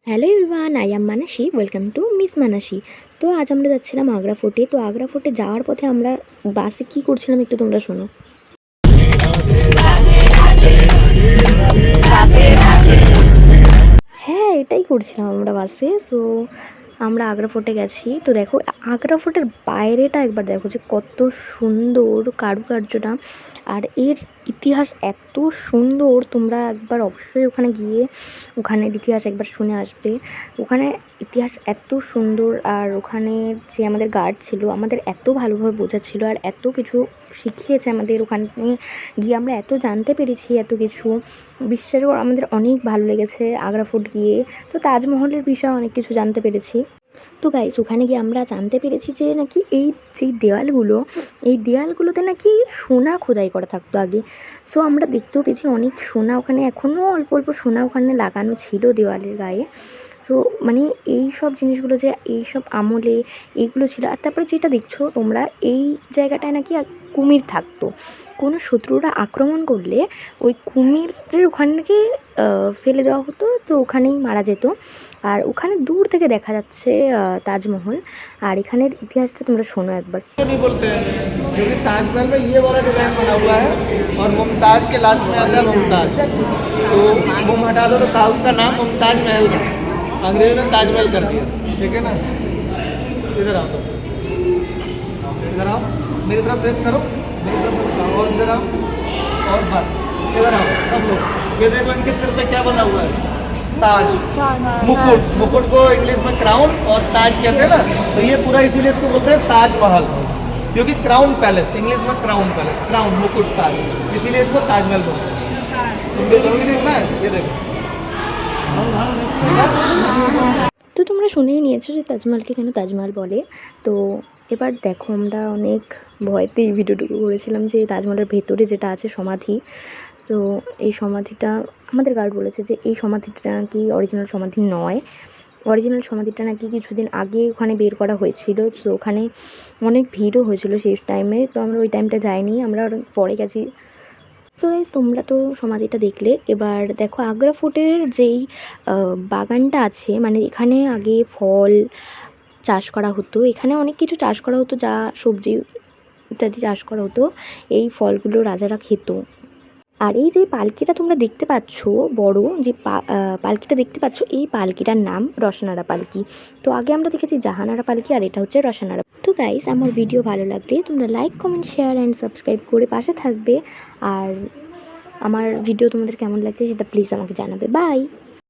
Hello everyone, I am মানাসি। Welcome to miss মানাসি। তো আজ আমরা যাচ্ছিলাম আগ্রা ফোর্টে। তো আগ্রা ফোর্টে যাওয়ার পথে আমরা বাসে কী করছিলাম একটু তোমরা শোনো। হ্যাঁ, এটাই করছিলাম আমরা বাসে। সো আমরা আগ্রা ফোর্টে গেছি। তো দেখো আগ্রা ফোর্টের বাইরেটা একবার দেখো যে কত সুন্দর কারুকার্যটা, আর এর ইতিহাস এত সুন্দর। তোমরা একবার অবশ্যই ওখানে গিয়ে ওখানের ইতিহাস একবার শুনে আসবে। ওখানে ইতিহাস এত সুন্দর, আর ওখানে যে আমাদের গার্ড ছিল আমাদের এত ভালোভাবে বোঝাচ্ছিল আর এত কিছু শিখিয়েছে আমাদের। ওখানে গিয়ে আমরা এত জানতে পেরেছি, এত কিছু বিশ্বাস করে আমাদের অনেক ভালো লেগেছে আগ্রা ফোর্ট গিয়ে। তো তাজমহলের বিষয়ে অনেক কিছু জানতে পেরেছি। তো গাইস ওখানে গিয়ে আমরা জানতে পেরেছি যে নাকি এই যেই দেওয়ালগুলো, এই দেওয়ালগুলোতে নাকি সোনা খোদাই করা থাকতো আগে। সো আমরা দেখতেও পেয়েছি অনেক সোনা ওখানে, এখনও অল্প অল্প সোনা ওখানে লাগানো ছিল দেওয়ালের গায়ে। তো মানে এই সব জিনিসগুলো যে এই সব আমলে এইগুলো ছিল। আর তারপরে যেটা দেখছো তোমরা, এই জায়গাটায় নাকি কুমির থাকতো। কোনো শত্রুরা আক্রমণ করলে ওই কুমিরের ওখানে নাকি ফেলে দেওয়া হতো, তো ওখানেই মারা যেত। আর ওখানে দূর থেকে দেখা যাচ্ছে তাজমহল। আর এখানের ইতিহাসটা তোমরা শোনো একবার। नहीं बोलते हैं क्योंकि ताजमहल में ये वाला डिजाइन बना हुआ है और मुमताज के लास्ट में आता है मुमताज। तो मुम हटा दो तो उसका नाम मुमताज महल है, अंग्रेजों ने ताजमहल कर दिया। ठीक है ना, इधर आओ, तो इधर आओ, मेरी तरफ फेस करो, मेरी तरफ फेस करो, और इधर आओ, और बस इधर आओ सब लोग। ये देखो इनके सिर पे क्या बना हुआ है, ताज, मुकुट। मुकुट को इंग्लिश में क्राउन और ताज कहते हैं ना, तो ये पूरा इसीलिए इसको बोलते हैं ताजमहल, क्योंकि क्राउन पैलेस, इंग्लिश में क्राउन पैलेस, क्राउन मुकुट ताज, इसीलिए इसको ताजमहल बोलते हैं। तुम जो करोगे देखना है, ये देखो। তো তোমরা শুনেই নিয়েছো যে তাজমহলকে কেন তাজমহল বলে। তো এবার দেখো আমরা অনেক ভয়তে এই ভিডিওটুকু করেছিলাম যে তাজমহলের ভেতরে যেটা আছে সমাধি। তো এই সমাধিটা আমাদের গার্ড বলেছে যে এই সমাধিটা নাকি অরিজিনাল সমাধি নয়। অরিজিনাল সমাধিটা নাকি কিছুদিন আগে ওখানে বের করা হয়েছিল। তো ওখানে অনেক ভিড়ও হয়েছিল সেই টাইমে। তো আমরা ওই টাইমটা যাইনি, আমরা পরে গেছি। তো গাইস তোমরা তো সমাধিটা দেখলে। এবার দেখো আগ্রা ফোর্টের যেই বাগানটা আছে, মানে এখানে আগে ফল চাষ করা হতো, এখানে অনেক কিছু চাষ করা হতো, যা সবজি ইত্যাদি চাষ করা হতো। এই ফলগুলো রাজারা খেত। আর এই যে পালকিটা তোমরা দেখতে পাচ্ছ, বড় যে পালকিটা দেখতে পাচ্ছ, এই পালকিটার নাম রসনারা পালকি। তো আগে আমরা দেখেছি জাহানারা পালকি, আর এটা হচ্ছে রসনারা। তো গাইস আমার ভিডিও ভালো লাগলে তোমরা like, comment, share and subscribe করে পাশে থাকবে। আর আমার ভিডিও তোমাদের কেমন লাগছে সেটা প্লিজ আমাকে জানাবে। বাই।